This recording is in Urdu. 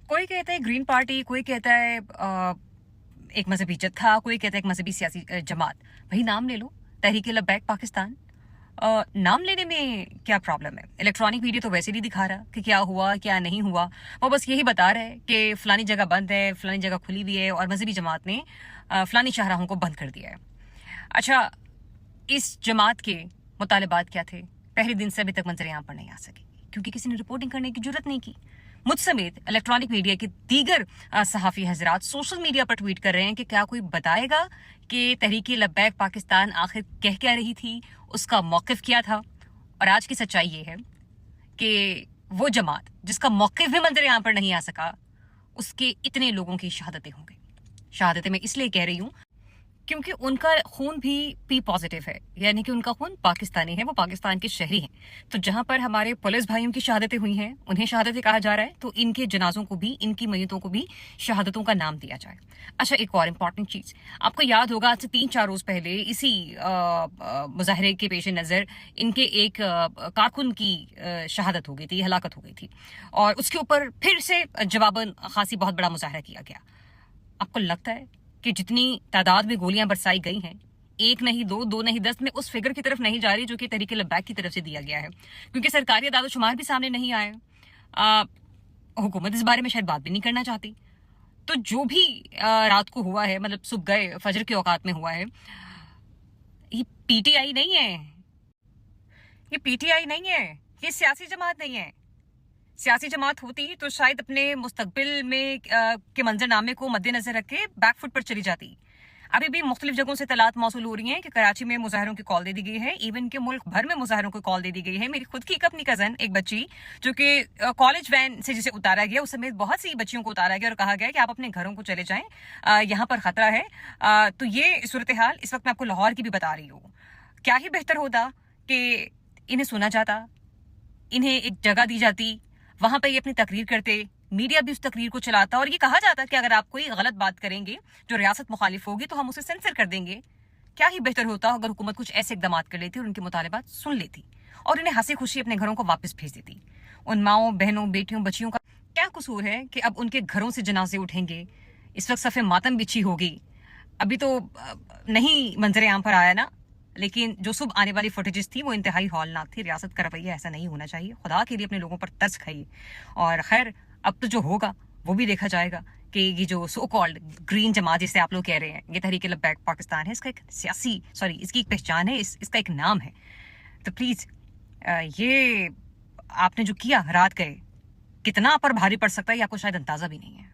کوئی کہتا ہے گرین پارٹی، کوئی کہتا ہے ایک مذہبی جتھا، کوئی کہتا ہے ایک مذہبی سیاسی جماعت. بھائی نام لے لو، تحریک لبیک پاکستان. نام لینے میں کیا پرابلم ہے؟ الیکٹرانک میڈیا تو ویسے نہیں دکھا رہا کہ کیا ہوا کیا نہیں ہوا. وہ بس یہی بتا رہا ہے کہ فلانی جگہ بند ہے، فلانی جگہ کھلی ہوئی ہے، اور مذہبی جماعت نے فلانی شاہراہوں کو بند کر دیا ہے. اچھا، اس جماعت کے مطالبات کیا تھے؟ پہلے دن سے ابھی تک منظر عام پر نہیں آ سکے کیونکہ کسی نے رپورٹنگ کرنے کی جرت نہیں کی. مجھ سمیت الیکٹرانک میڈیا کے دیگر صحافی حضرات سوشل میڈیا پر ٹویٹ کر رہے ہیں کہ کیا کوئی بتائے گا کہ تحریک لبیک پاکستان آخر کہہ کیا رہی تھی، اس کا موقف کیا تھا. اور آج کی سچائی یہ ہے کہ وہ جماعت جس کا موقف بھی منظر عام پر نہیں آ سکا، اس کے اتنے لوگوں کی شہادتیں ہوں گئی. شہادتیں میں اس لیے کہہ رہی ہوں کیونکہ ان کا خون بھی پی پازیٹیو ہے، یعنی کہ ان کا خون پاکستانی ہے، وہ پاکستان کے شہری ہیں. تو جہاں پر ہمارے پولیس بھائیوں کی شہادتیں ہوئی ہیں انہیں شہادتیں کہا جا رہا ہے، تو ان کے جنازوں کو بھی، ان کی میتوں کو بھی شہادتوں کا نام دیا جائے. اچھا، ایک اور امپورٹنٹ چیز آپ کو یاد ہوگا، آج سے 3-4 روز پہلے اسی مظاہرے کے پیش نظر ان کے ایک کارکن کی شہادت ہو گئی تھی، ہلاکت ہو گئی تھی، اور اس کے اوپر پھر سے جواباً خاصی بہت بڑا مظاہرہ کیا گیا. آپ کو لگتا ہے کہ جتنی تعداد میں گولیاں برسائی گئی ہیں، 1 نہیں 2، 2 نہیں 10، میں اس فگر کی طرف نہیں جا رہی جو کہ تحریک لبیک کی طرف سے دیا گیا ہے، کیونکہ سرکاری اعداد و شمار بھی سامنے نہیں آئے. حکومت اس بارے میں شاید بات بھی نہیں کرنا چاہتی. تو جو بھی رات کو ہوا ہے، مطلب صبح گئے فجر کے اوقات میں ہوا ہے، یہ پی ٹی آئی نہیں ہے، یہ پی ٹی آئی نہیں ہے، یہ سیاسی جماعت نہیں ہے. سیاسی جماعت ہوتی تو شاید اپنے مستقبل میں کے منظر نامے کو مد نظر رکھ کے بیک فٹ پر چلی جاتی. ابھی بھی مختلف جگہوں سے اطلاعات موصول ہو رہی ہیں کہ کراچی میں مظاہروں کی کال دے دی گئی ہے، ایون کہ ملک بھر میں مظاہروں کی کال دے دی گئی ہے. میری خود کی ایک اپنی کزن، ایک بچی جو کہ کالج وین سے جسے اتارا گیا، اس سمیت بہت سی بچیوں کو اتارا گیا اور کہا گیا کہ آپ اپنے گھروں کو چلے جائیں، یہاں پر خطرہ ہے. تو یہ صورتحال اس وقت میں آپ کو لاہور کی بھی بتا رہی ہوں. کیا ہی بہتر ہوتا کہ انہیں سنا جاتا، انہیں ایک جگہ دی جاتی، وہاں پہ یہ اپنی تقریر کرتے، میڈیا بھی اس تقریر کو چلاتا، اور یہ کہا جاتا کہ اگر آپ کوئی غلط بات کریں گے جو ریاست مخالف ہوگی تو ہم اسے سینسر کر دیں گے. کیا ہی بہتر ہوتا اگر حکومت کچھ ایسے اقدامات کر لیتی اور ان کے مطالبات سن لیتی اور انہیں ہنسی خوشی اپنے گھروں کو واپس بھیج دیتی. ان ماؤں، بہنوں، بیٹیوں، بچیوں کا کیا قصور ہے کہ اب ان کے گھروں سے جنازے اٹھیں گے؟ اس وقت صف ماتم بچھی ہوگی. ابھی تو نہیں منظر عام پر آیا نا، لیکن جو صبح آنے والی فوٹیجز تھی وہ انتہائی ہولناک تھی. ریاست کا رویہ ایسا نہیں ہونا چاہیے. خدا کے لیے اپنے لوگوں پر ترس کھائیے. اور خیر، اب تو جو ہوگا وہ بھی دیکھا جائے گا کہ یہ جو سو کالڈ گرین جماعت جسے آپ لوگ کہہ رہے ہیں، یہ تحریک لبیک پاکستان ہے، اس کا ایک سیاسی اس کی ایک پہچان ہے، اس کا ایک نام ہے. تو پلیز یہ آپ نے جو کیا رات گئے، کتنا پر بھاری پڑ سکتا ہے یہ آپ کو شاید اندازہ بھی نہیں ہے.